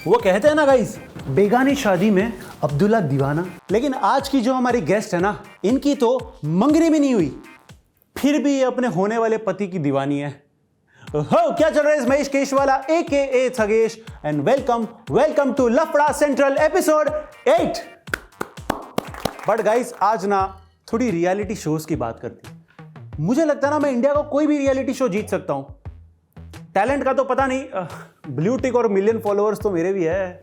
वो कहते हैं ना गाइस, बेगानी शादी में अब्दुल्ला दीवाना। लेकिन आज की जो हमारी गेस्ट है ना, इनकी तो मंगनी भी नहीं हुई, फिर भी ये अपने होने वाले पति की दीवानी है। हो क्या चल रहा है, Mahesh Keshwala AKA Thagesh and welcome to Lafda central episode 8। But guys आज ना थोड़ी रियलिटी शोज की बात करती हूं। मुझे लगता है ना मैं इंडिया का कोई भी रियलिटी शो जीत सकता हूं। टैलेंट का तो पता नहीं, ब्लू टिक और मिलियन फॉलोअर्स तो मेरे भी है,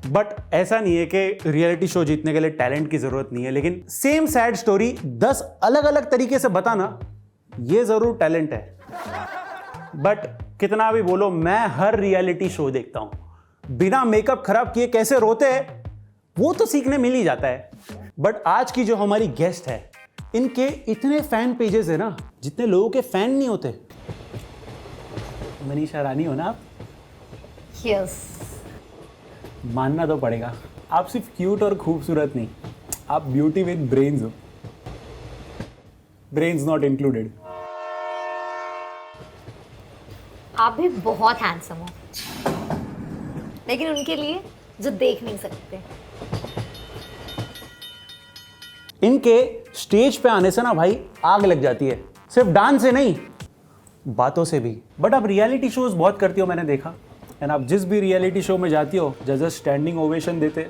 बट ऐसा नहीं है कि रियलिटी शो जीतने के लिए टैलेंट की जरूरत नहीं है। लेकिन सेम सैड स्टोरी 10 अलग अलग तरीके से बताना, ये जरूर टैलेंट है। बट कितना भी बोलो, मैं हर रियलिटी शो देखता हूं। बिना मेकअप खराब किए कैसे रोते हैं वो तो सीखने मिल ही जाता है। बट आज की जो हमारी गेस्ट है, इनके इतने फैन पेजेस है ना जितने लोगों के फैन नहीं होते। मनीषा रानी हो ना आप? यस। मानना तो पड़ेगा, आप सिर्फ क्यूट और खूबसूरत नहीं, आप ब्यूटी विद ब्रेन्स हो, ब्रेन्स नॉट इंक्लूडेड। आप भी बहुत हैंडसम हो, लेकिन उनके लिए जो देख नहीं सकते। इनके स्टेज पे आने से ना भाई आग लग जाती है, सिर्फ डांस से नहीं बातों से भी। बट आप रियलिटी शोज बहुत करती हो, मैंने देखा। एंड आप जिस भी रियलिटी शो में जाती हो, जजेस स्टैंडिंग ओवेशन देते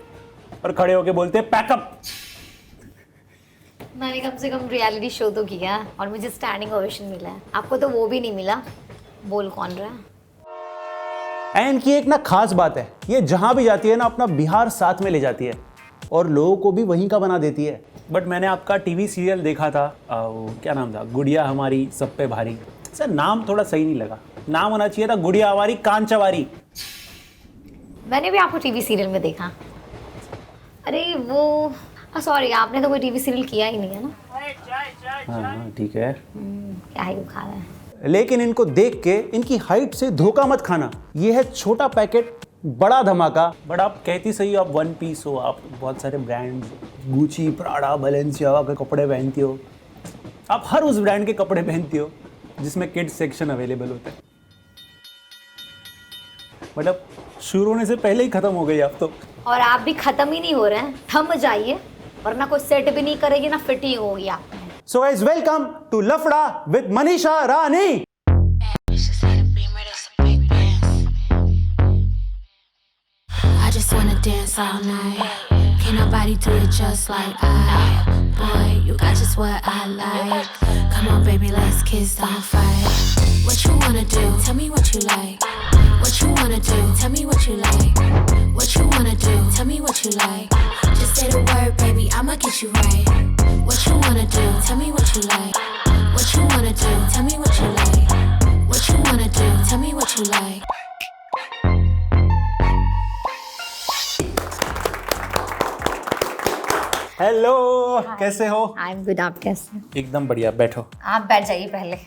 और खड़े होके बोलते पैकअप। मैंने कम से कम रियलिटी शो तो किया और मुझे स्टैंडिंग ओवेशन मिला है। आपको तो वो भी नहीं मिला। बोल कौन रहा है? एंड की एक ना खास बात है, ये जहां भी जाती है ना अपना बिहार साथ में ले जाती है और लोगों को भी वहीं का बना देती है। बट मैंने आपका टीवी सीरियल देखा था, क्या नाम था, गुड़िया हमारी सब पे भारी। सर नाम थोड़ा सही नहीं लगा, नाम होना चाहिए था गुड़िया हमारी कान चवारी। मैंने भी आपको टीवी सीरियल में देखा। अरे वो सॉरी, आपने तो कोई टीवी सीरियल किया ही नहीं है ना। हाँ ठीक है। क्या ही वो खा रहा है। लेकिन इनको देख के इनकी हाइट से धोखा मत खाना। ये है छोटा पैकेट बड़ा धमाका। बट आप कहती सही हो, आप वन पीस हो, आप बहुत सारे ब्रांड्स, गुची, प्राडा, बैलेंसियागा के कपड़े पहनती हो। आप हर उस ब्रांड के कपड़े पहनती हो जिसमें किड्स सेक्शन अवेलेबल होता है। बट अब शुरू होने से पहले ही खत्म हो गई आप तो। और आप भी खत्म ही नहीं हो रहे हैं, थम जाइए, वरना कोई सेट भी नहीं करेगी ना फिटिंग होगी आप। So guys, welcome to लफड़ा with Manisha Rani. I just wanna dance all night. Can't nobody do it just like I. Boy, you got just what I like. Come on, baby, let's kiss, don't fight. What you wanna do? Tell me what you like. What you wanna do? Tell me what you like. What you wanna do? Tell me what you like. Just say the word, baby, I'ma get you right. What you wanna do? Tell me what you like. What you wanna do? Tell me what you like. What you wanna do? Tell me what you like. Hello, कैसे हो? I am good. आप कैसे? एकदम बढ़िया, बैठो। आप बैठ जाइए पहले।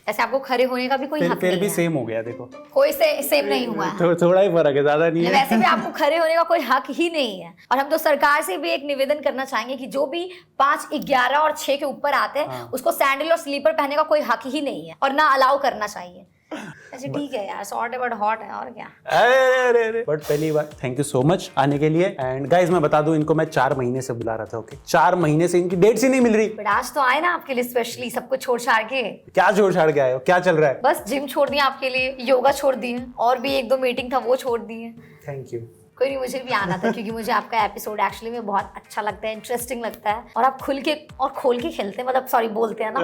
ऐसे आपको खड़े होने का भी कोई हक फिर नहीं भी है। सेम हो गया, देखो कोई सेम नहीं हुआ है। थोड़ा ही फर्क है, ज्यादा नहीं है। वैसे भी आपको खड़े होने का कोई हक ही नहीं है। और हम तो सरकार से भी एक निवेदन करना चाहेंगे कि जो भी 5, 11 और 6 के ऊपर आते हैं, उसको सैंडल और स्लीपर पहनने का कोई हक ही नहीं है और ना अलाउ करना चाहिए। अच्छा ठीक है यार, शॉर्ट है बट हॉट है, और क्या। अरे बट पहली बार थैंक यू सो मच आने के लिए। एंड गाइस मैं बता दूं, इनको मैं 4 महीने से बुला रहा था। ओके 4 महीने से इनकी डेट्स ही नहीं मिल रही। बट आज तो आए ना आपके लिए स्पेशली, सब कुछ छोड़ छाड़ के। क्या छोड़ छाड़ के आए हो, क्या चल रहा है? बस जिम छोड़ दिया आपके लिए, योगा छोड़ दिए, और भी 1-2 मीटिंग था वो छोड़ दिए। Thank you. कोई नहीं, मुझे भी आना था क्योंकि मुझे आपका एपिसोड एक्चुअली में बहुत अच्छा लगता है, इंटरेस्टिंग लगता है। और आप खुल के और खोल के खेलते हैं, मतलब सॉरी बोलते हैं ना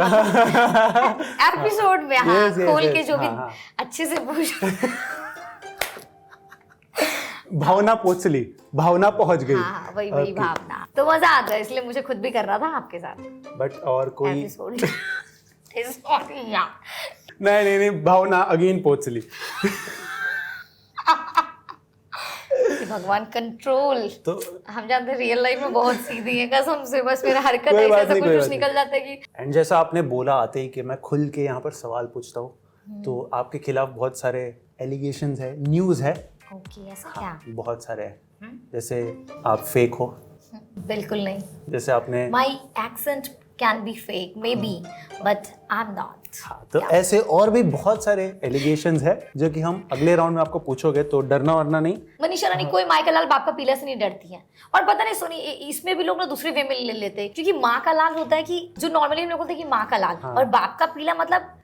एपिसोड में। हाँ yes, खोल yes, के जो भी हाँ. अच्छे से पूछ। भावना पोचली, भावना पहुंच गई। हाँ वही भावना, तो मजा आता है, इसलिए मुझे खुद भी कर रहा था आपके साथ बट और कोई एपिसोड। सॉरी यार। नहीं, भावना अगेन पोचली। भगवान कंट्रोल। तो हम जानते हैं रियल लाइफ में बहुत सीधी है, कसम से। बस मेरा हरकत कोई ऐसा बात नहीं, कुछ निकल जाता है कि। एंड जैसा आपने बोला आते ही कि मैं खुल के यहाँ पर सवाल पूछता हूँ, तो आपके खिलाफ बहुत सारे एलिगेशंस है, न्यूज़ है। ओके ऐसा क्या? बहुत सारे हैं। जैसे आप फेक हो। बिल्कुल नहीं। जैसे आपने my accent can be fake may be, but I am not. हाँ, तो ऐसे और भी बहुत सारे एलिगेशंस है जो कि हम अगले राउंड में आपको पूछोगे, तो डरना वरना नहीं। मनीषा रानी कोई माँ का लाल बाप का पीला से नहीं डरती है। और पता नहीं सोनी, इसमें भी लोग ना दूसरे वे में ले लेते हैं, क्योंकि माँ का लाल होता है कि जो नॉर्मली हम लोग बोलते हैं कि माँ का लाल, और बाप का पीला मतलब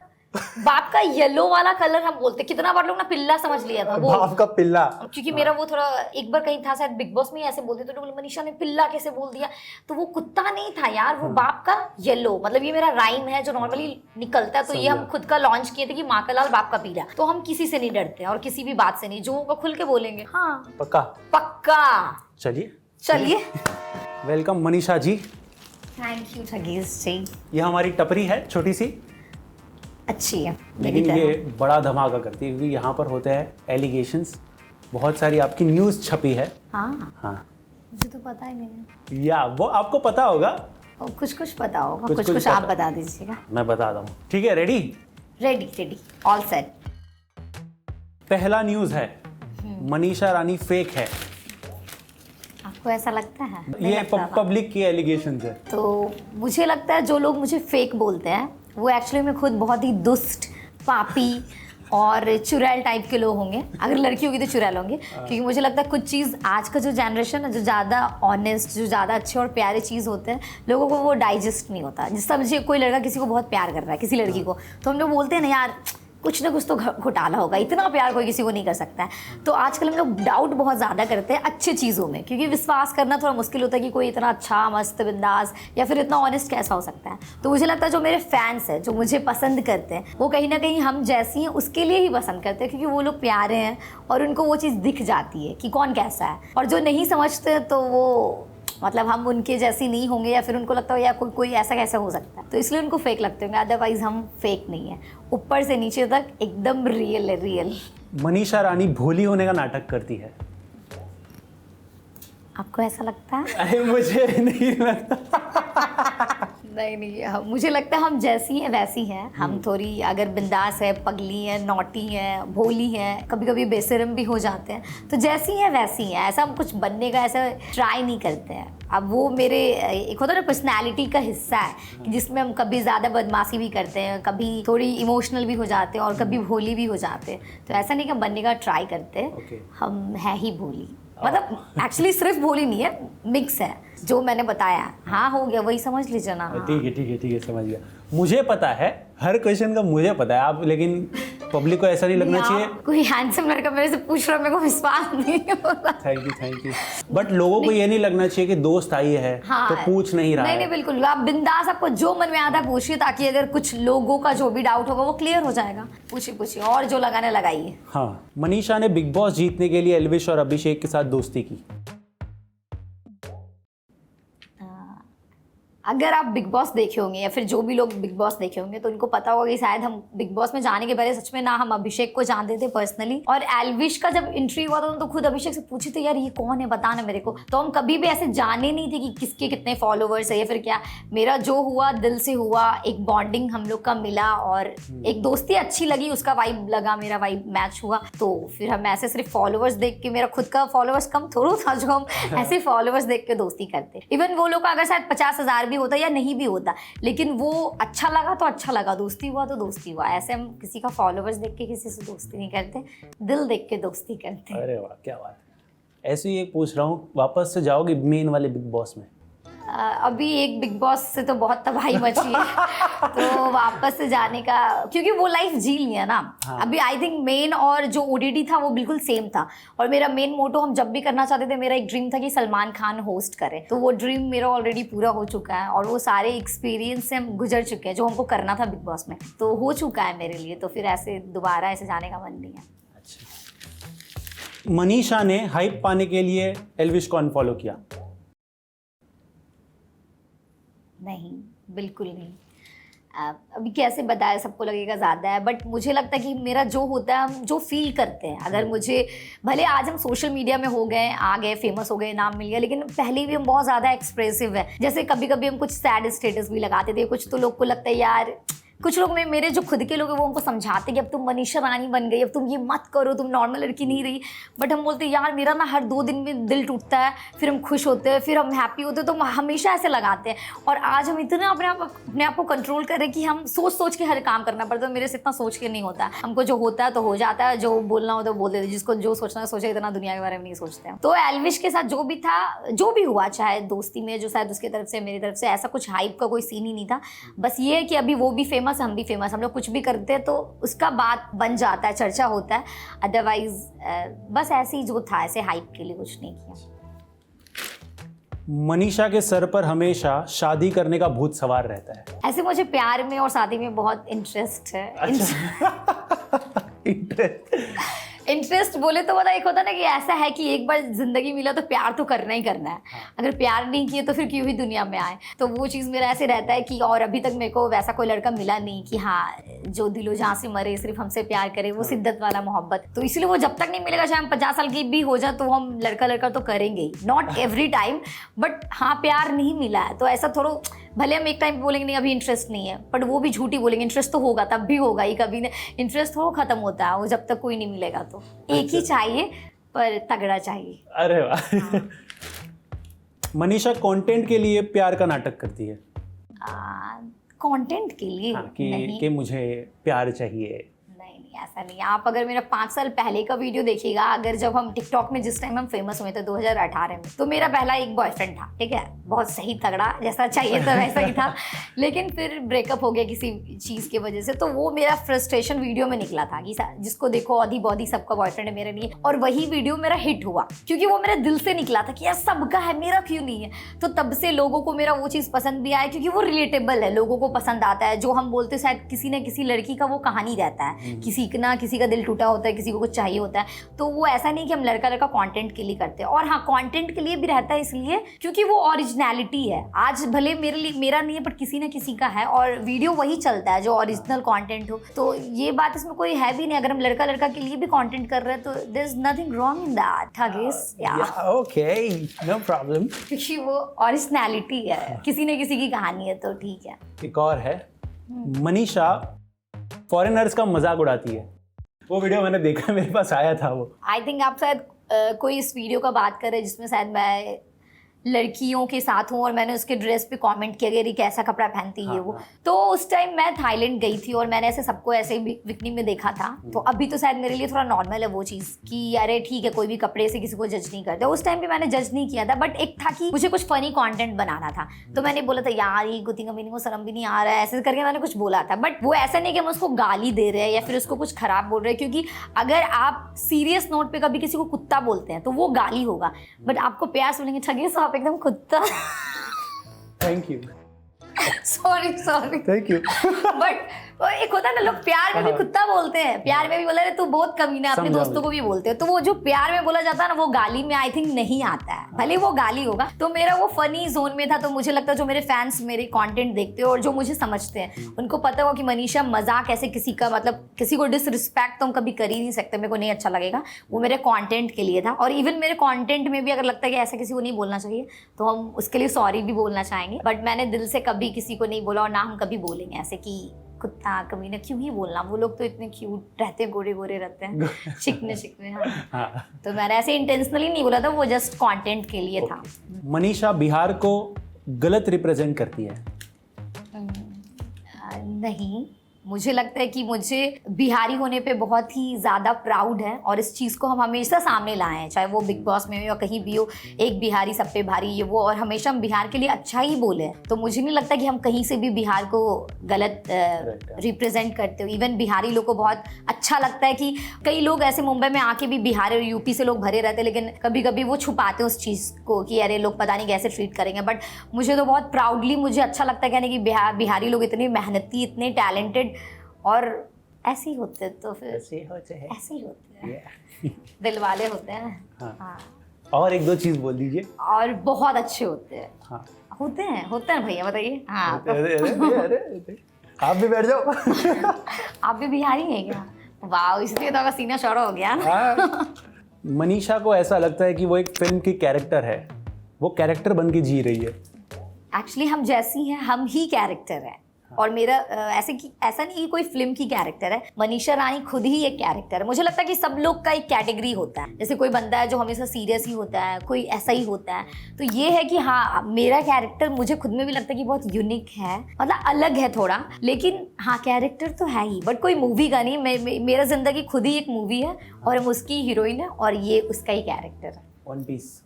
बाप का येलो वाला कलर हम बोलते हैं। कितना बार लोग ना पिल्ला समझ लिया था वो, बाप का पिल्ला। क्योंकि मेरा वो थोड़ा एक बार कहीं था शायद बिग बॉस में ऐसे बोलते, तो लोग बोले मनीषा ने पिल्ला कैसे बोल दिया, तो वो कुत्ता नहीं था यार, वो बाप का येलो, मतलब ये मेरा राइम है जो नॉर्मली निकलता है। तो ये हम खुद का लॉन्च किए थे कि माँ का लाल बाप का पीला। तो हम किसी से नहीं डरते और किसी भी बात से नहीं, जो होगा खुल के बोलेंगे। हाँ पक्का पक्का। चलिए welcome Manisha ji. Thank you ठगीस जी। ये हमारी टपरी है छोटी सी, अच्छी है लेकिन ये बड़ा धमाका करती है, क्योंकि यहाँ पर होते हैं एलिगेशंस, बहुत सारी आपकी न्यूज़ छपी है। हाँ मुझे तो पता ही नहीं है। या वो आपको पता होगा, कुछ कुछ पता होगा, कुछ कुछ आप बता दीजिएगा। मैं बताता हूँ, ठीक है? Ready ready all set. पहला न्यूज़ है, मनीषा रानी फेक है। आपको ऐसा लगता है? ये पब्लिक की एलिगेशंस है। तो मुझे लगता है जो लोग मुझे फेक बोलते हैं वो एक्चुअली में खुद बहुत ही दुष्ट, पापी और चुड़ैल टाइप के लोग होंगे। अगर लड़की होगी तो चुड़ैल होंगे, क्योंकि मुझे लगता है कुछ चीज़ आज का जो जनरेशन है, जो ज़्यादा ऑनेस्ट, जो ज़्यादा अच्छे और प्यारे चीज़ होते हैं, लोगों को वो डाइजेस्ट नहीं होता। जिस तरह मुझे कोई लड़का किसी को बहुत प्यार कर रहा है, किसी लड़की को, तो हम लोग बोलते हैं ना यार कुछ ना कुछ तो घोटाला होगा, इतना प्यार कोई किसी को नहीं कर सकता है। तो आजकल हम लोग डाउट बहुत ज़्यादा करते हैं अच्छी चीज़ों में, क्योंकि विश्वास करना थोड़ा मुश्किल होता है कि कोई इतना अच्छा, मस्त, बिंदास या फिर इतना ऑनेस्ट कैसा हो सकता है। तो मुझे लगता है जो मेरे फैंस हैं, जो मुझे पसंद करते हैं, वो कहीं ना कहीं हम जैसी हैं उसके लिए ही पसंद करते हैं, क्योंकि वो लोग प्यारे हैं और उनको वो चीज़ दिख जाती है कि कौन कैसा है। और जो नहीं समझते तो वो मतलब हम उनके जैसी नहीं होंगे, या फिर उनको लगता हो यार कोई ऐसा कैसे हो सकता है, तो इसलिए उनको फेक लगते होंगे। अदरवाइज हम फेक नहीं है, ऊपर से नीचे तक एकदम रियल है, रियल। मनीषा रानी भोली होने का नाटक करती है। आपको ऐसा लगता है? अरे मुझे नहीं लगता। नहीं, मुझे लगता है हम जैसी हैं वैसी हैं। हम थोड़ी अगर बिंदास है, पगली हैं, नॉटी हैं, भोली हैं, कभी कभी बेशरम भी हो जाते हैं, तो जैसी हैं वैसी हैं। ऐसा हम कुछ बनने का ऐसा ट्राई नहीं करते हैं। अब वो मेरे एक होता है ना पर्सनैलिटी का हिस्सा है, जिसमें हम कभी ज़्यादा बदमाशी भी करते हैं, कभी थोड़ी इमोशनल भी हो जाते हैं और कभी भोली भी हो जाते हैं। तो ऐसा नहीं कि हम बनने का ट्राई करते हैं, हम है ही भोली। मतलब एक्चुअली सिर्फ भोली नहीं है, मिक्स है जो मैंने बताया। हाँ हो गया, वही समझ लीजिए ना। ठीक है समझ गया। मुझे पता है, हर क्वेश्चन का मुझे पता है, आप लेकिन पब्लिक को ऐसा नहीं लगना चाहिए। कोई हैंडसम लड़का मेरे से पूछ रहा है, मेरे को विश्वास नहीं हो रहा। Thank you. बट लोगों को ये नहीं लगना चाहिए कि दोस्त आई है तो पूछ नहीं रहा है। नहीं बिल्कुल, आप बिंदास, आपको जो मन में आता है पूछिए, ताकि अगर कुछ लोगों का जो भी डाउट होगा वो क्लियर हो जाएगा। पूछिए और जो लगाने लगाइए। हाँ, मनीषा ने बिग बॉस जीतने के लिए एल्विश और अभिषेक के साथ दोस्ती की। अगर आप बिग बॉस देखे होंगे या फिर जो भी लोग बिग बॉस देखे होंगे तो उनको पता होगा कि शायद हम बिग बॉस में जाने के पहले सच में ना हम अभिषेक को जानते थे पर्सनली, और एल्विश का जब एंट्री हुआ था तो खुद अभिषेक से पूछे थे यार ये कौन है, बता ना मेरे को। तो हम कभी भी ऐसे जाने नहीं थे कि किसके कितने फॉलोवर्स है या फिर क्या। मेरा जो हुआ दिल से हुआ, एक बॉन्डिंग हम लोग का मिला और एक दोस्ती अच्छी लगी, उसका वाइब लगा, मेरा वाइब मैच हुआ। तो फिर हम ऐसे सिर्फ फॉलोवर्स देख के, मेरा खुद का फॉलोवर्स कम थोड़ा था जो हम ऐसे फॉलोवर्स देख के दोस्ती करते। इवन वो लोग का अगर शायद 50,000 होता या नहीं भी होता, लेकिन वो अच्छा लगा तो अच्छा लगा, दोस्ती हुआ तो दोस्ती हुआ। ऐसे हम किसी का फॉलोवर्स देख के किसी से दोस्ती नहीं करते, दिल देख के दोस्ती करते हैं। अरे वाह, क्या बात है। ऐसे ही एक पूछ रहा हूँ, वापस से जाओगे मेन वाले बिग बॉस में? अभी एक बिग बॉस से तो बहुत तबाही मची है तो वापस से जाने का, क्योंकि वो लाइफ जी लिया ना। हाँ। अभी आई थिंक मेन और जो ओडीडी था वो बिल्कुल सेम था, और मेरा मेन मोटो हम जब भी करना चाहते थे, मेरा एक ड्रीम था कि सलमान खान होस्ट करे, तो वो ड्रीम मेरा ऑलरेडी पूरा हो चुका है और वो सारे एक्सपीरियंस से हम गुजर चुके हैं जो हमको करना था बिग बॉस में, तो हो चुका है मेरे लिए। तो फिर ऐसे दोबारा ऐसे जाने का मन नहीं है। अच्छा, मनीषा ने हाइप पाने के लिए एल्विश को अनफॉलो किया? नहीं, बिल्कुल नहीं। अभी कैसे बताया, सबको लगेगा ज़्यादा है, बट मुझे लगता है कि मेरा जो होता है, हम जो फील करते हैं, अगर मुझे भले आज हम सोशल मीडिया में हो गए, आ गए, फेमस हो गए, नाम मिल गया, लेकिन पहले भी हम बहुत ज़्यादा एक्सप्रेसिव है। जैसे कभी कभी हम कुछ सैड स्टेटस भी लगाते थे, कुछ तो लोग को लगता है यार कुछ लोग मेरे जो खुद के लोग हैं वो हमको समझाते कि अब तुम मनीषा रानी बन गई, अब तुम ये मत करो, तुम नॉर्मल लड़की नहीं रही। बट हम बोलते यार मेरा ना हर 2 दिन में दिल टूटता है, फिर हम खुश होते हैं, फिर हम हैप्पी होते हैं, तो हम हमेशा ऐसे लगाते हैं। और आज हम इतना अपने आप को कंट्रोल करें कि हम सोच के हर काम करना पड़ता है। मेरे से इतना सोच के नहीं होता, हमको जो होता है तो हो जाता है, जो बोलना होता है बोल देते, जिसको जो सोचना है सोचे, इतना दुनिया के बारे में नहीं सोचते हैं। तो एल्विश के साथ जो भी था, जो भी हुआ, चाहे दोस्ती में जो शायद उसकी तरफ से मेरी तरफ से, ऐसा कुछ हाइप का कोई सीन ही नहीं था। बस ये है कि अभी वो भी फेमस, हम भी फेमस, हम लोग कुछ भी करते हैं तो उसका बात बन जाता है, चर्चा होता है। अदरवाइज बस ऐसे ही जो था, ऐसे हाइप के लिए कुछ नहीं किया। मनीषा के सर पर हमेशा शादी करने का भूत सवार रहता है। ऐसे मुझे प्यार में और शादी में बहुत इंटरेस्ट है। इंटरेस्ट बोले तो मतलब एक होता है ना कि ऐसा है कि एक बार जिंदगी मिला तो प्यार तो करना ही करना है। अगर प्यार नहीं किए तो फिर क्यों ही दुनिया में आए। तो वो चीज़ मेरा ऐसे रहता है कि, और अभी तक मेरे को वैसा कोई लड़का मिला नहीं कि हाँ जो दिलो जहाँ से मरे सिर्फ हमसे प्यार करे, वो शिद्दत वाला मोहब्बत। तो इसलिए वो जब तक नहीं मिलेगा, चाहे हम 50 साल की भी हो जाए तो हम लड़का तो करेंगे ही, नॉट एवरी टाइम। बट हाँ प्यार नहीं मिला है तो ऐसा थोड़ा, भले हम एक टाइम बोलेंगे नहीं अभी इंटरेस्ट नहीं है, बट वो भी झूठी बोलेंगे, इंटरेस्ट तो होगा, तब भी होगा ही, कभी नहीं इंटरेस्ट थोड़ा खत्म होता है वो जब तक कोई नहीं मिलेगा। तो एक ही चाहिए पर तगड़ा चाहिए। अरे वाह। मनीषा कंटेंट के लिए प्यार का नाटक करती है। कंटेंट के लिए? हाँ, कि मुझे प्यार चाहिए। नहीं ऐसा नहीं। आप अगर मेरा 5 साल पहले का वीडियो देखिएगा, अगर जब हम टिकटॉक में जिस टाइम हम फेमस हुए थे 2018 में, तो मेरा पहला एक बॉयफ्रेंड था, ठीक है, बहुत सही तगड़ा, जैसा चाहिए था वैसा ही था। लेकिन फिर ब्रेकअप हो गया किसी चीज़ की वजह से, तो वो मेरा फ्रस्ट्रेशन वीडियो में निकला था कि जिसको देखो आधी बॉडी सबका बॉयफ्रेंड है मेरे लिए। और वही वीडियो मेरा हिट हुआ क्योंकि वो मेरे दिल से निकला था कि यार सबका है, मेरा क्यों नहीं है। तो तब से लोगों को मेरा वो चीज़ पसंद भी आया क्योंकि वो रिलेटेबल है, लोगों को पसंद आता है। जो हम बोलते शायद किसी न किसी लड़की का वो कहानी रहता है, किसी का दिल टूटा होता है, किसी को कुछ चाहिए होता है। तो वो ऐसा नहीं कि हम लड़का कंटेंट के लिए करते हैं। और हाँ, कंटेंट के लिए भी रहता है इसलिए क्योंकि वो ओरिजिनलिटी है। आज भले मेरा नहीं है बट किसी न किसी का है, और वीडियो वही चलता है जो ओरिजिनल कंटेंट हो। तो ये बात इसमें कोई है भी नहीं। अगर हम लड़का के लिए भी कंटेंट कर रहे हैं तो there is nothing wrong in that, I guess. Okay, no problem, क्योंकि वो ओरिजिनलिटी है, किसी न किसी की कहानी है, तो ठीक है। एक और है, मनीषा फॉरेनर्स का मजाक उड़ाती है। वो वीडियो मैंने देखा, मेरे पास आया था वो। आई थिंक आप शायद कोई इस वीडियो का बात कर रहे हैं जिसमें शायद मैं लड़कियों के साथ हूँ और मैंने उसके ड्रेस पे कमेंट किया कि कैसा कपड़ा पहनती है वो। तो उस टाइम मैं थाईलैंड गई थी और मैंने ऐसे सबको ऐसे बिकनी में देखा था। तो अभी तो शायद मेरे लिए थोड़ा नॉर्मल है वो चीज़ कि अरे ठीक है, कोई भी कपड़े से किसी को जज नहीं करते। उस टाइम भी मैंने जज नहीं किया था, बट एक था कि मुझे कुछ फनी कॉन्टेंट बनाना था। तो मैंने बोला था यार ये गुत्ती कमीनी को शर्म भी नहीं आ रहा है, ऐसे करके मैंने कुछ बोला था। बट वो ऐसा नहीं कि हम उसको गाली दे रहे हैं या फिर उसको कुछ खराब बोल रहे हैं, क्योंकि अगर आप सीरियस नोट पे कभी किसी को कुत्ता बोलते हैं तो वो गाली होगा, बट आपको प्यार से बोलेंगे ठगी साहब एकदम कुत्ता। Thank you. Sorry thank you. But एक होता है ना, लोग प्यार में भी कुत्ता बोलते हैं, प्यार में भी बोला रहे तू बहुत कमीना, अपने दोस्तों को भी बोलते हैं। तो वो जो प्यार में बोला जाता है ना, वो गाली में आई थिंक नहीं आता है, भले वो गाली होगा। तो मेरा वो फनी जोन में था। तो मुझे लगता है जो मेरे फैंस मेरे कंटेंट देखते हैं और जो मुझे समझते हैं उनको पता होगा कि मनीषा मजाक ऐसे किसी का, मतलब किसी को डिसरिस्पेक्ट तो हम कभी कर ही नहीं सकते, मेरे को नहीं अच्छा लगेगा। वो मेरे कंटेंट के लिए था। और इवन मेरे कंटेंट में भी अगर लगता है कि ऐसा किसी को नहीं बोलना चाहिए तो हम उसके लिए सॉरी भी बोलना चाहेंगे। बट मैंने दिल से कभी किसी को नहीं बोला और ना हम कभी बोलेंगे ऐसे कि कुत्ता कमीना, क्यों ही बोलना। वो लोग तो इतने क्यूट रहते हैं, गोरे गोरे रहते हैं, चिकने। हाँ। तो मैंने ऐसे इंटेंशनली नहीं बोला था, वो जस्ट कंटेंट के लिए था। मनीषा बिहार को गलत रिप्रेजेंट करती है? नहीं, मुझे लगता है कि मुझे बिहारी होने पे बहुत ही ज़्यादा प्राउड है और इस चीज़ को हम हमेशा सामने लाए हैं, चाहे वो बिग बॉस में हो या कहीं भी हो। एक बिहारी सब पे भारी, ये वो, और हमेशा हम बिहार के लिए अच्छा ही बोले हैं। तो मुझे नहीं लगता कि हम कहीं से भी बिहार को गलत रिप्रेजेंट करते हो। इवन बिहारी लोग को बहुत अच्छा लगता है कि कई लोग ऐसे मुंबई में आके भी बिहार और यूपी से लोग भरे रहते हैं, लेकिन कभी कभी वो छुपाते हैं उस चीज़ को कि अरे लोग पता नहीं कैसे ट्रीट करेंगे। बट मुझे तो बहुत प्राउडली मुझे अच्छा लगता है कहने कि बिहारी लोग इतने मेहनती, इतने टैलेंटेड और ऐसे ही होते हैं। तो फिर ऐसे ही होते हैं, दिल वाले होते हैं। हाँ। और एक दो चीज बोल दीजिए। और बहुत अच्छे होते हैं। हाँ। होते हैं भैया, बताइए। हाँ। अरे आप भी बैठ जाओ। आप भी बिहारी हैं क्या? वाह, इसलिए तो आपका सीना चौड़ा हो गया ना। मनीषा को ऐसा लगता है कि वो एक फिल्म की कैरेक्टर है, वो कैरेक्टर बन के जी रही है। एक्चुअली हम जैसी हैं, हम ही कैरेक्टर हैं। और मेरा ऐसा नहीं कि कोई फिल्म की कैरेक्टर है, मनीषा रानी खुद ही एक कैरेक्टर है। मुझे लगता है कि सब लोग का एक कैटेगरी होता है, जैसे कोई बंदा है जो हमेशा सीरियस ही होता है, कोई ऐसा ही होता है। तो ये है कि हाँ, मेरा कैरेक्टर मुझे खुद में भी लगता है कि बहुत यूनिक है, मतलब अलग है थोड़ा, लेकिन हाँ कैरेक्टर तो है ही, बट कोई मूवी का नहीं। मेरा जिंदगी खुद ही एक मूवी है और हम उसकी हीरोइन है और ये उसका ही कैरेक्टर है। One piece.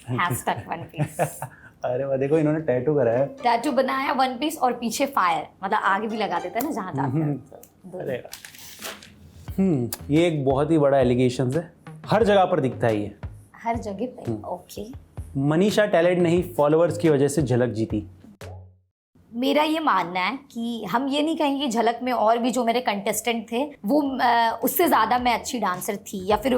Hashtag one piece. अरे वाह, देखो इन्होंने टैटू कराया है। टैटू बनाया वन पीस और पीछे फायर, मतलब आगे भी लगा देता है ना जहाँ जाते हैं। तो अरे ये एक बहुत ही बड़ा एलिगेशन है, हर जगह पर दिखता है ये। हर जगह पे। ओके। मनीषा टैलेंट नहीं, फॉलोअर्स की वजह से झलक जीती। मेरा ये मानना है कि हम ये नहीं कहेंगे कि झलक में और भी जो मेरे कंटेस्टेंट थे वो उससे ज़्यादा मैं अच्छी डांसर थी या फिर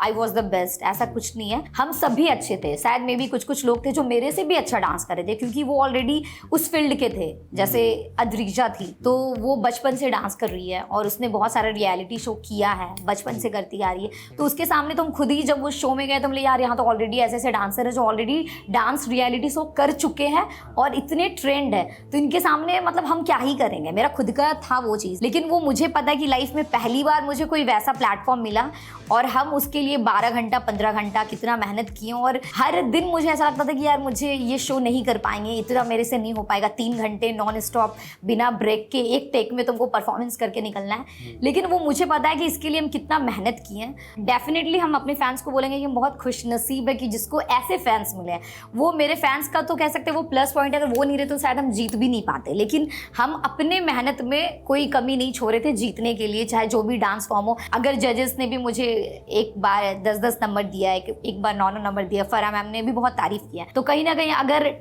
आई वॉज द बेस्ट, ऐसा कुछ नहीं है। हम सभी अच्छे थे, शायद में भी कुछ लोग थे जो मेरे से भी अच्छा डांस कर रहे थे क्योंकि वो ऑलरेडी उस फील्ड के थे। जैसे अद्रिजा थी तो वो बचपन से डांस कर रही है और उसने बहुत सारा रियलिटी शो किया है, बचपन से करती आ रही है। तो उसके सामने तुम खुद ही जब उस शो में गए तो बोले यार यहाँ तो ऑलरेडी ऐसे ऐसे डांसर है जो ऑलरेडी डांस रियलिटी शो कर चुके हैं और इतने ट्रेंड है, तो इनके सामने मतलब हम क्या ही करेंगे। मेरा खुद का था वो चीज़, लेकिन वो मुझे पता है कि लाइफ में पहली बार मुझे कोई वैसा प्लेटफॉर्म मिला और हम उसके लिए 12 घंटा 15 घंटा कितना मेहनत किए और हर दिन मुझे ऐसा लगता था कि यार मुझे ये शो नहीं कर पाएंगे, इतना मेरे से नहीं हो पाएगा। 3 घंटे नॉन स्टॉप बिना ब्रेक के एक टेक में तुमको परफॉर्मेंस करके निकलना है, लेकिन वो मुझे पता है कि इसके लिए हम कितना मेहनत किए हैं। डेफिनेटली हम अपने फैंस को बोलेंगे कि हम बहुत खुश नसीब है कि जिसको ऐसे फैंस मिले हैं। वो मेरे फैंस का तो कह सकते हैं वो प्लस पॉइंट है, अगर वो नहीं रहे तो शायद हम जीत भी नहीं पाते, लेकिन हम अपने मेहनत में कोई कमी नहीं छोड़ रहे थे जीतने के लिए, चाहे जो भी डांस फॉर्म हो। अगर जजेस ने भी मुझे एक बार 10-10 नंबर दिया है, एक बार 9 नंबर दिया, फरा मैम ने भी बहुत तारीफ किया, तो कहीं ना कहीं अगर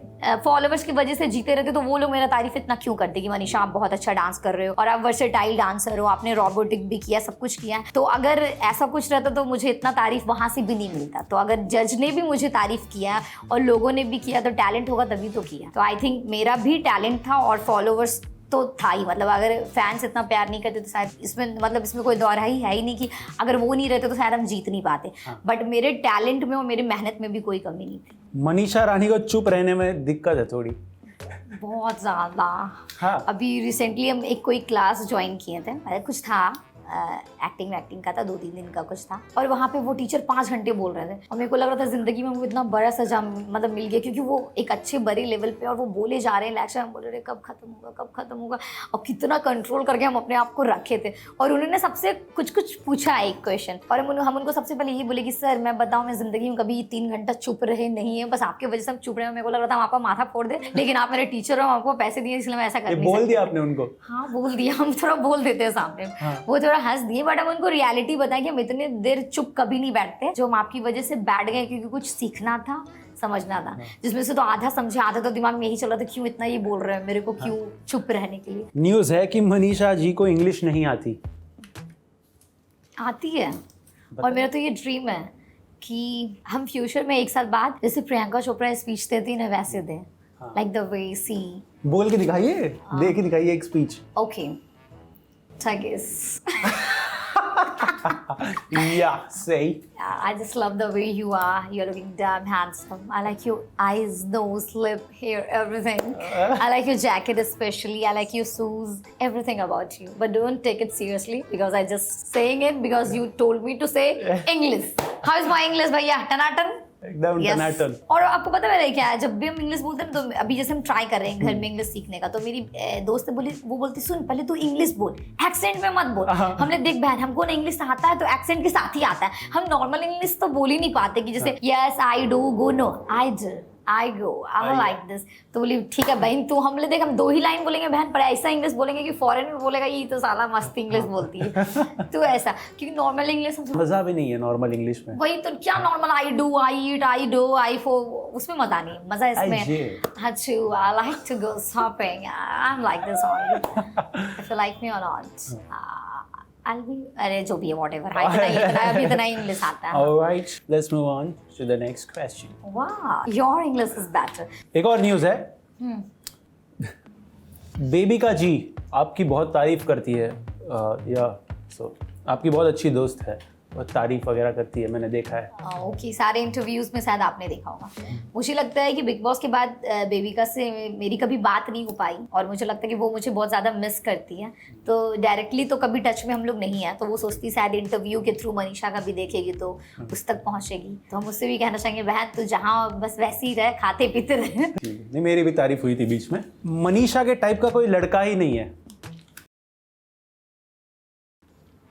फॉलोवर्स की वजह से जीते रहते तो वो लोग मेरा तारीफ इतना क्यों करते कि मनीषा आप बहुत अच्छा डांस कर रहे हो और आप वर्सेटाइल डांसर हो, आपने रोबोटिक भी किया, सब कुछ किया। तो अगर ऐसा कुछ रहता तो मुझे इतना तारीफ वहाँ से भी नहीं मिलता। तो अगर जज ने भी मुझे तारीफ किया और लोगों ने भी किया तो टैलेंट होगा तभी तो किया। तो आई थिंक मेरा भी टैलेंट था और फॉलोवर्स तो था ही। मतलब अगर फैंस इतना प्यार नहीं करते तो शायद इसमें कोई दौरा ही है ही नहीं कि अगर वो नहीं रहते तो शायद हम जीत नहीं पाते। बट मेरे टैलेंट में और मेरी मेहनत में भी कोई कमी नहीं थी। मनीषा रानी को चुप रहने में दिक्कत है थोड़ी, बहुत ज़्यादा। हाँ। अभी रिसेंटली हम एक कोई क्लास ज्वाइन किए थे, कुछ था एक्टिंग का था, 2-3 दिन का कुछ था, और वहाँ पे वो टीचर 5 घंटे बोल रहे थे और मेरे को लग रहा था ज़िंदगी में वो इतना बड़ा सजा मतलब मिल गया, क्योंकि वो एक अच्छे बड़े लेवल पे और वो बोले जा रहे हैं लेक्चर, हम बोल रहे कब खत्म होगा और कितना कंट्रोल करके हम अपने आप को रखे थे। और उन्होंने सबसे कुछ पूछा एक क्वेश्चन और हम उनको सबसे पहले ये बोले कि सर मैं बताऊँ, मैं ज़िंदगी में कभी 3 घंटा चुप रहे नहीं है, बस आपकी वजह से हम चुप रहे हैं। मेरे को लग रहा था हम आपका माथा फोड़ दे, लेकिन आप मेरे टीचर हो, हम आपको पैसे दिए इसलिए मैं ऐसा कर नहीं सकती। बोल दिया आपने उनको? हाँ बोल दिया, हम थोड़ा बोल देते हैं सामने। वो थोड़ा हंस दिए, बट हम उनको रियलिटी बताएं कि हम इतने देर चुप कभी नहीं बैठते, जो हम आपकी वजह से बैठ गए क्योंकि कुछ सीखना था, समझना था, जिसमें से तो आधा समझे, आधा तो दिमाग में यही चल रहा था क्यों इतना ये बोल रहे हैं मेरे को, क्यों चुप रहने के लिए। न्यूज़ है कि मनीषा जी को इंग्लिश नहीं आती है और मेरा तो ये ड्रीम है कि हम फ्यूचर में 1 साल बाद जैसे प्रियंका चोपड़ा स्पीच देती ना वैसे दें, लाइक द वे सी। बोल के दिखाइए, दे के दिखाइए एक speech. Okay, I guess. Yeah, say. I just love the way you are. You're looking damn handsome. I like your eyes, nose, lip, hair, everything. I like your jacket especially. I like your shoes, everything about you. But don't take it seriously because I just saying it because you told me to say English. How is my English, भैया? टनाटन? एकदम टनाटन। और आपको पता है क्या है, जब भी हम इंग्लिश बोलते हैं तो अभी जैसे हम ट्राई कर रहे हैं घर में इंग्लिश सीखने का, तो मेरी दोस्त बोलती सुन पहले तू इंग्लिश बोल, एक्सेंट में मत बोल। हमने देख बहन हमको ना इंग्लिश आता है तो एक्सेंट के साथ ही आता है, हम नॉर्मल इंग्लिश तो बोल ही नहीं पाते कि जैसे yes I do go, no I do I go, I like this. तो बोली ठीक है बहन तू, हम देख हम 2 ही लाइन बोलेंगे बहन, पर ऐसा इंग्लिश बोलेंगे कि फॉरेन में बोलेगा ये तो साला मस्त इंग्लिश बोलती है। तो ऐसा, क्योंकि नॉर्मल इंग्लिश मजा भी नहीं है नॉर्मल इंग्लिश में। वही तो, क्या normal I do I eat I do I four, उसमें मजा नहीं, मजा इसमें हचू I like to go shopping, I am like this only, if you like me और नॉट I'll be, अरे जो भी है whatever, अभी इतना इंग्लिश आता है। Alright, let's move on to the next question. Wow, your English is better. एक और न्यूज़ है, बेबिका जी आपकी बहुत तारीफ करती है, आपकी बहुत अच्छी दोस्त है, और तारीफ वगैरह करती है, मैंने देखा है। ओके, सारे इंटरव्यूज में शायद आपने देखा होगा। मुझे लगता है कि बिग बॉस के बाद बेबिका से मेरी कभी बात नहीं हो पाई और मुझे लगता है कि वो मुझे बहुत ज़्यादा मिस करती है। तो डायरेक्टली तो कभी टच में हम लोग नहीं है, तो वो सोचती शायद इंटरव्यू के थ्रू मनीषा का भी देखेगी तो उस तक पहुँचेगी। तो हम उससे भी कहना चाहेंगे बहन तो जहाँ बस वैसे ही रहे, खाते पीते रहे। नहीं, मेरी भी तारीफ हुई थी बीच में। मनीषा के टाइप का कोई लड़का ही नहीं है।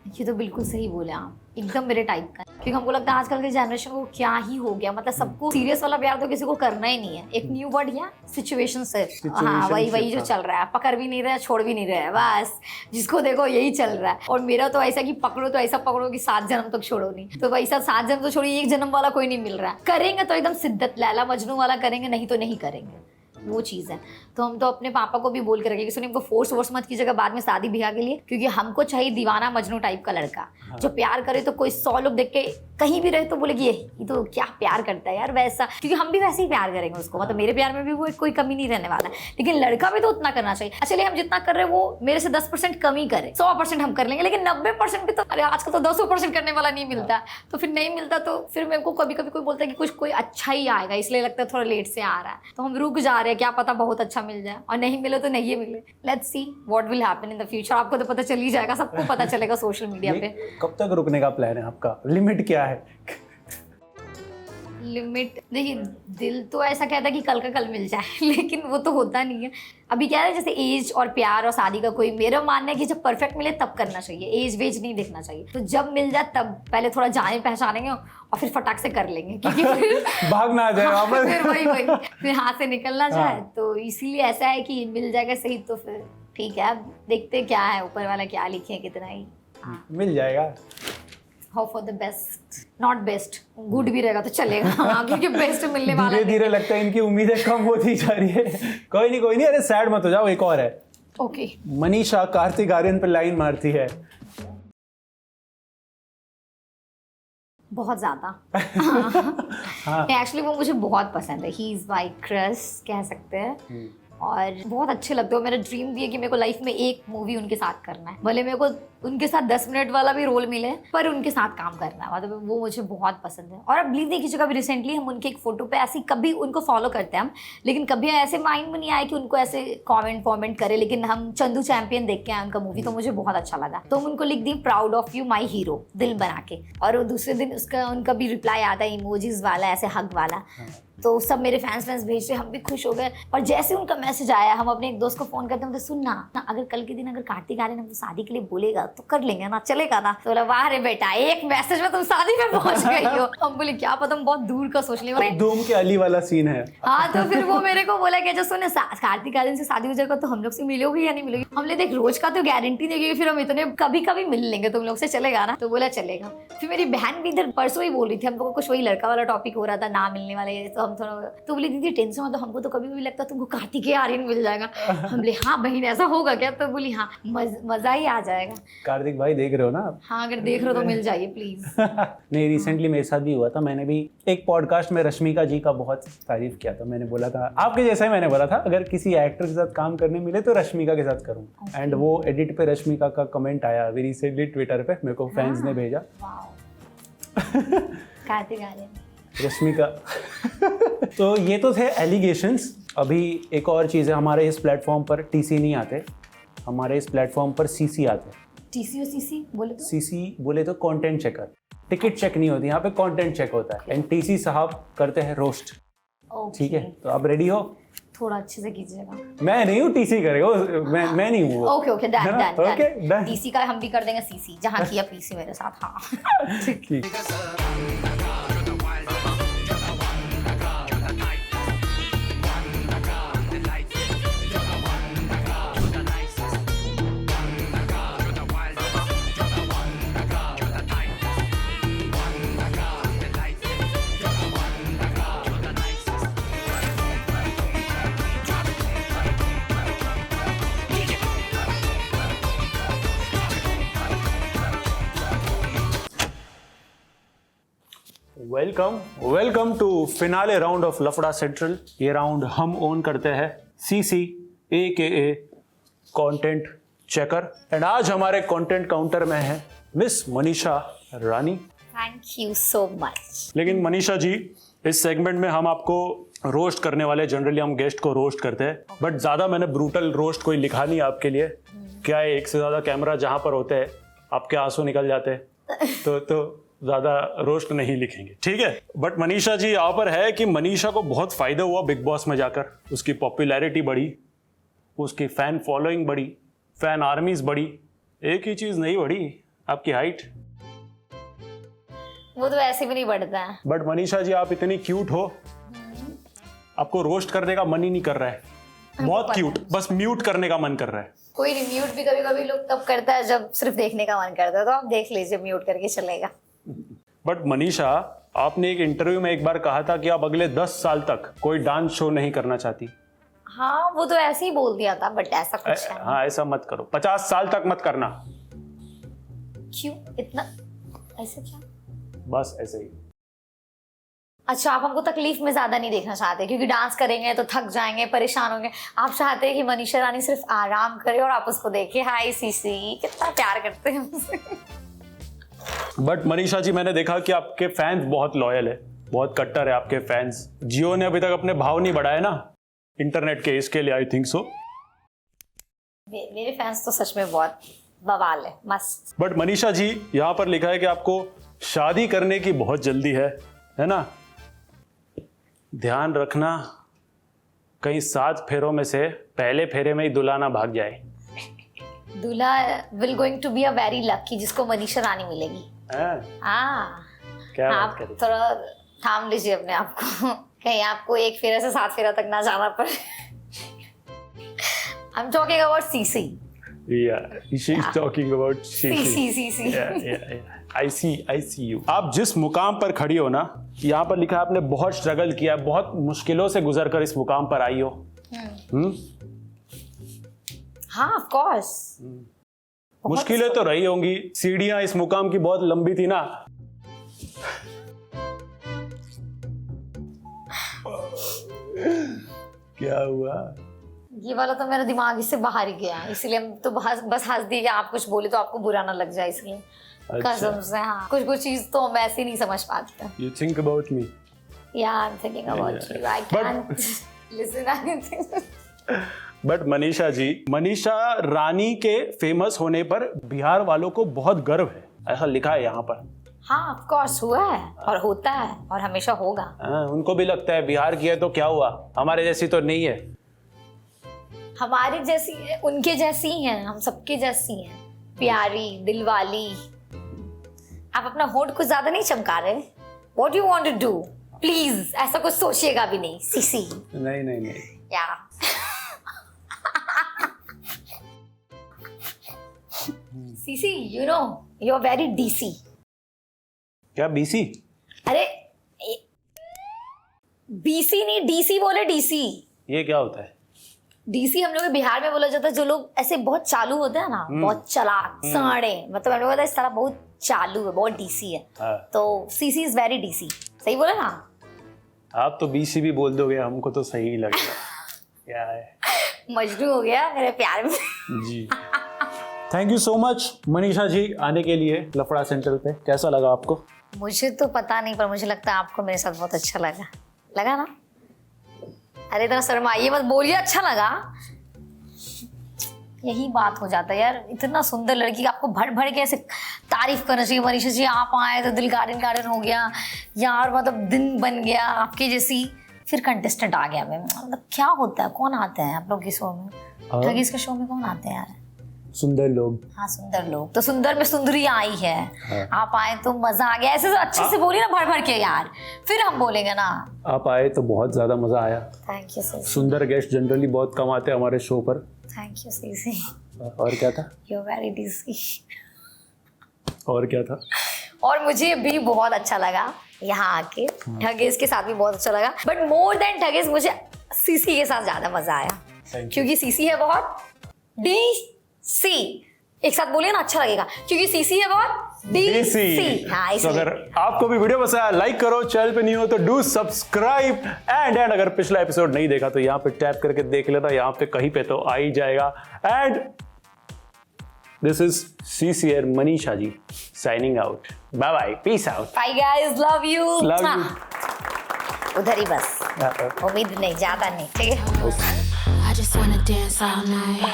ये तो बिल्कुल सही बोले आप, एकदम मेरे टाइप का। क्योंकि हमको लगता है आजकल के जनरेशन को क्या ही हो गया, मतलब सबको सीरियस वाला प्यार तो किसी को करना ही नहीं है। एक न्यू वर्ड है सिचुएशनशिप। हाँ, वही जो चल रहा है, पकड़ भी नहीं रहा है, छोड़ भी नहीं रहा है, बस जिसको देखो यही चल रहा है। और मेरा तो ऐसा कि पकड़ो तो ऐसा पकड़ो कि 7 जन्म तक छोड़ो नहीं। तो वैसा 7 जन्म तो छोड़िए, 1 जन्म वाला कोई नहीं मिल रहा है। करेंगे तो एकदम सिद्दत लैला मजनू वाला करेंगे, नहीं तो नहीं करेंगे, वो चीज़ है। तो हम तो अपने पापा को भी बोल के रखेंगे कि सुनिए, हमको फोर्स मत कीजिएगा बाद में शादी ब्याह के लिए, क्योंकि हमको चाहिए दीवाना मजनू टाइप का लड़का। हाँ। जो प्यार करे तो कोई 100 लोग देख के कहीं भी रहे तो बोले कि ये तो क्या प्यार करता है यार, वैसा। क्योंकि हम भी वैसे ही प्यार करेंगे उसको, मतलब मेरे प्यार में भी वो कोई कमी नहीं रहने वाला है। लेकिन लड़का भी तो उतना करना चाहिए। चलिए हम जितना कर रहे हैं वो मेरे से 10% कम ही करे, 100% हम कर लेंगे, लेकिन 90% भी तो, अरे आजकल तो 200% करने वाला नहीं मिलता। तो फिर नहीं मिलता तो फिर मेरे को कभी कभी कोई बोलता है कि कुछ कोई अच्छा ही आएगा, इसलिए लगता है थोड़ा लेट से आ रहा है, तो हम रुक जा रहे हैं, क्या पता बहुत अच्छा मिल जाए, और नहीं मिले तो नहीं मिले। Let's see what will happen in the future. आपको तो पता चल ही जाएगा, सबको पता चलेगा सोशल मीडिया पे। कब तक रुकने का प्लान है आपका? लिमिट क्या है? लिमिट देखिए, दिल तो ऐसा कहता है कि कल का कल मिल जाए, लेकिन वो तो होता नहीं है। अभी क्या है, जैसे एज और प्यार और शादी का कोई, मेरा मानना है कि जब परफेक्ट मिले तब करना चाहिए, एज वेज नहीं देखना चाहिए। तो जब मिल जाए तब पहले थोड़ा जाने पहचानेंगे और फिर फटाक से कर लेंगे, क्योंकि फिर भाग ना आ जाए वापस। फिर वही फिर हाथ से निकलना जाए। तो इसीलिए ऐसा है कि मिल जाएगा सही तो फिर ठीक है, अब देखते क्या है, ऊपर वाला क्या लिखे, कितना ही मिल जाएगा। Hope for the best, not best, good भी रहेगा तो चलेगा। हाँ, क्योंकि बेस्ट मिलने वाला धीरे धीरे लगता है इनकी उम्मीदें कम होती जा रही है। कोई नहीं, अरे सैड मत हो जाओ, एक और है। ओके। मनीषा कार्तिक आर्यन पर लाइन मारती है बहुत ज्यादा। एक्चुअली वो मुझे बहुत पसंद है, ही इज माय क्रश कह सकते हैं, और बहुत अच्छे लगते हो। मेरा ड्रीम भी है कि मेरे को लाइफ में एक मूवी उनके साथ करना है, भले मेरे को उनके साथ 10 मिनट वाला भी रोल मिले, पर उनके साथ काम करना है, मतलब वो मुझे बहुत पसंद है। और अब प्लीज देखिएगा, कभी रिसेंटली हम उनके एक फोटो पे ऐसी, कभी उनको फॉलो करते हैं हम, लेकिन कभी ऐसे माइंड में नहीं आया कि उनको ऐसे कॉमेंट करे, लेकिन हम चंदू चैंपियन देख के आए उनका मूवी, तो मुझे बहुत अच्छा लगा, तो हम उनको लिख दी proud of you my hero, दिल बना के। और वो दूसरे दिन उनका भी रिप्लाई आता है इमोजीज वाला, ऐसे हग वाला। तो सब मेरे फैंस भेज रहे, हम भी खुश हो गए। और जैसे उनका मैसेज आया, हम अपने एक दोस्त को फोन करते हैं, सुनना ना, अगर कल के दिन अगर कार्तिक आर्यन हमको शादी के लिए बोलेगा तो कर लेंगे ना, चलेगा ना? तो बोला वाह रे बेटा, एक मैसेज में तुम शादी में पहुंच गई हो। हम बोले क्या पता, हम बहुत दूर का सोच लिया। धूम के अली वाला सीन है। हाँ, तो फिर वो मेरे को बोला कि जो सुने, कार्तिक आर्यन से शादी हो जाएगा तो हम लोग से मिलोगी या नहीं मिलोगी? हमने देख रोज का तो गारंटी नहीं, फिर हम इतने कभी कभी मिल लेंगे तुम लोग से, चलेगा ना? तो बोला चलेगा। फिर मेरी बहन भी इधर परसों ही बोल रही थी, हम लोग को कुछ वही लड़का वाला टॉपिक हो रहा था, ना मिलने वाले, तो हम थोड़ा, तो बोली दीदी टेंशन मत, हमको तो कभी भी लगता तुमको कार्तिक आर्यन मिल जाएगा। हम बोले हाँ बहन ऐसा होगा क्या? तो बोली हाँ, मजा ही आ जाएगा। कार्तिक भाई देख रहे हो ना आप? हाँ, अगर देख रहे हो तो मिल जाइए प्लीज। नहीं, रिसेंटली मेरे साथ भी हुआ था। मैंने भी एक पॉडकास्ट में रश्मिका जी का बहुत तारीफ किया था। मैंने बोला था आपके जैसा ही, मैंने बोला था अगर किसी एक्टर के साथ काम करने मिले तो रश्मिका के साथ करूँ। एंड वो एडिट पे रश्मिका का कमेंट आया अभी रिसेंटली ट्विटर पे, मेरे को फैंस ने भेजा। कार्तिक आर्यन, रश्मिका। तो ये तो थे एलिगेशंस। अभी एक और चीज़ है, हमारे इस प्लेटफॉर्म पर टीसी नहीं आते, हमारे इस प्लेटफॉर्म पर सीसी आते हैं। टीसी और सीसी बोले तो? सीसी बोले तो कंटेंट चेकर, टिकट चेक नहीं होती यहाँ पे, कंटेंट चेक होता है। एंड टीसी साहब करते हैं रोस्ट। ठीक है, तो आप रेडी हो? थोड़ा अच्छे से कीजिएगा। मैं नहीं हूँ, टीसी करेगा, मैं नहीं हूँ। Okay done. डन। टीसी का हम भी कर देंगे सीसी, जहाँ किया पीसी मेरे साथ। हाँ ठीक। Welcome to finale round of Lafda central. ये राउंड हम ओन करते हैं, CC AKA content checker. And आज हमारे कंटेंट काउंटर में है miss Manisha Rani. Thank you so much. लेकिन मनीषा जी, इस सेगमेंट में हम आपको रोस्ट करने वाले, जनरली हम गेस्ट को रोस्ट करते हैं, बट ज़्यादा मैंने ब्रूटल रोस्ट कोई लिखा नहीं आपके लिए। क्या है, एक से ज़्यादा कैमरा जहाँ पर होते हैं आपके आंसू निकल जाते हैं, तो ज़्यादा रोस्ट नहीं लिखेंगे, ठीक है। बट मनीषा जी, यहाँ पर है कि मनीषा को बहुत फ़ायदा हुआ बिग बॉस में जाकर। उसकी पॉपुलैरिटी बढ़ी, उसकी फ़ैन फॉलोइंग बढ़ी, फ़ैन आर्मीज बढ़ी। एक ही चीज़ नहीं बढ़ी, आपकी हाइट। वो तो ऐसे भी नहीं बढ़ता है। बट मनीषा जी, आप इतनी क्यूट हो, आपको रोस्ट करने का मन ही नहीं कर रहा है। बहुत क्यूट, बस म्यूट करने का मन कर रहा है। कोई नहीं, म्यूट भी कभी कभी लोग तब करता है जब सिर्फ देखने का मन करता है, तो आप देख लीजिए, म्यूट करके चलेगा। बट मनीषा, आपने एक इंटरव्यू में एक बार कहा था कि आप अगले 10 साल तक कोई डांस शो नहीं करना चाहती। हाँ, वो तो ऐसे ही बोल दिया था, बट ऐसा कुछ है। हाँ, ऐसा मत करो, 50 साल तक मत करना। क्यों इतना, ऐसे क्या? बस ऐसे ही। अच्छा, आप हमको तकलीफ में ज्यादा नहीं देखना चाहते, क्योंकि डांस करेंगे तो थक जाएंगे, परेशान होंगे। आप चाहते हैं कि मनीषा रानी सिर्फ आराम करे और आप उसको देखें। हाय सीसी, कितना प्यार करते हैं हमसे। बट मनीषा जी, मैंने देखा कि आपके फैंस बहुत लॉयल है, बहुत कट्टर है आपके फैंस। जियो ने अभी तक अपने भाव नहीं बढ़ाए ना इंटरनेट के, इसके लिए आई थिंक सो। मेरे फैंस तो सच में बहुत बवाल है, मस्त। बट मनीषा जी, यहाँ पर लिखा है कि आपको शादी करने की बहुत जल्दी है ना? ध्यान रखना, कहीं 7 फेरों में से पहले फेरे में ही दुल्हा ना भाग जाए। दूल्हा will going to be a very lucky, जिसको मनीषा रानी मिलेगी। हाँ, क्या बात आप करें? थोड़ा थाम लीजिए अपने आप को, कहीं आपको 1 फेरे से 7 फेरा तक ना जाना पड़े। I'm talking about CC. Yeah, she's talking about CC. Yeah. I see you. आप जिस मुकाम पर खड़ी हो ना, यहाँ पर लिखा है आपने बहुत स्ट्रगल किया, बहुत मुश्किलों से गुजर कर इस मुकाम पर आई हो। हाँ, ऑफ कोर्स। मुश्किलें तो रही होंगी, सीढ़ियां इस मुकाम की बहुत लंबी थी ना। क्या हुआ? ये वाला तो मेरा दिमाग इससे बाहर ही गया, इसलिए हम तो बस हंस दिए कि आप कुछ बोले तो आपको बुरा ना लग जाए, इसलिए। कसम से। हाँ, कुछ चीज तो हम ऐसे नहीं समझ पाते। You think about me. Yeah, I'm thinking about you. I can't listen anything. But Manisha ji, Manisha Rani के फेमस होने पर बिहार वालों को बहुत गर्व है, ऐसा लिखा है यहाँ पर। हाँ, ऑफ कोर्स हुआ है और होता है और हमेशा होगा। उनको भी लगता है बिहार की है तो क्या हुआ, हमारे जैसी तो नहीं है। हमारी जैसी है, उनके जैसी हैं, हम सबके जैसी हैं, प्यारी, दिलवाली। आप अपना होंठ कुछ ज्यादा नहीं चमका रहे? What do you want to do? Please ऐसा कुछ सोचिएगा भी नहीं, सीसी। नहीं। या CC, you know, you're very DC. क्या बीसी? अरे बीसी नहीं, डीसी बोले, डीसी। ये क्या होता है? डीसी हम लोग के बिहार में बोला जाता है, जो लोग ऐसे बहुत चालू होते हैं ना, बहुत चालाक, साड़े, मतलब हम लोग कहते हैं इस तरह बहुत चालू है, बहुत डीसी है। तो सीसी इज वेरी डीसी। सही बोला ना? आप तो बीसी भी बोल दोगे, हमको तो सही लगेगा। क्या है, मजनू हो गया मेरे प्यार में। जी। Thank you so much Manisha ji आने के लिए लफड़ा सेंटर पे। कैसा लगा आपको? मुझे तो पता नहीं, पर मुझे लगता है आपको मेरे साथ बहुत अच्छा लगा ना? अरे इतना शर्माइए मत, बोलिए अच्छा लगा। यही बात हो जाता है यार, इतना सुंदर लड़की आपको भर भर के ऐसे तारीफ करना चाहिए। मनीषा जी आप आए तो दिल गार्डन हो गया यार, मतलब दिन बन गया आपके जैसी। फिर कंटेस्टेंट आ गया, मतलब क्या होता है, कौन आते हैं आप लोग के शो में? ठगीज के शो में कौन आते हैं यार? सुंदर लोग। हाँ, सुंदर लोग। तो सुंदर में सुंदरी आई है। हाँ। आप आए तो मजा आ गया। ऐसे तो अच्छे से बोलिए ना, भर भर के यार, फिर हम बोलेंगे ना। आप आए तो बहुत ज्यादा मजा आया। Thank you CC. सुंदर गेस्ट जनरली बहुत कम आते हैं हमारे शो पर। Thank you CC. और क्या था? You very DC. और क्या था? और मुझे भी बहुत अच्छा लगा यहाँ आके, ठगेस के साथ भी बहुत अच्छा लगा, बट मोर देन ठगेस मुझे सीसी के साथ ज्यादा मजा आया, क्योंकि सीसी है बहुत डीसी। एक साथ बोलिए ना, अच्छा लगेगा, क्योंकि सीसी है बहुत डीसी। हाँ, तो अगर आपको भी वीडियो पसंद आया, लाइक करो, चैनल पे नहीं हो तो डू सब्सक्राइब एंड अगर पिछला एपिसोड नहीं देखा तो यहाँ पे टैप करके देख लेना, यहाँ पे कहीं पे तो आ ही जाएगा। And This is CCR Manisha ji signing out. Bye bye. Peace out. Bye guys, love you. Love you. उधर ही बस, उम्मीद नहीं, ज्यादा नहीं, ठीक है? I just wanna dance all night.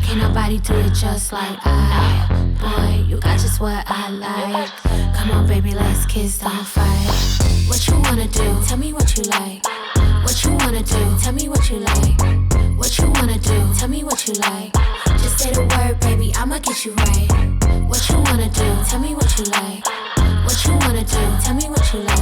Can't nobody do it just like I. Boy, you got just what I like. Come on, baby, let's kiss, don't fight. What you wanna do? Tell me what you like. What you wanna do? Tell me what you like. What you wanna do? Tell me what you like. Just say the word, baby, I'ma get you right. What you wanna do? Tell me what you like. What you wanna do? Tell me what you like.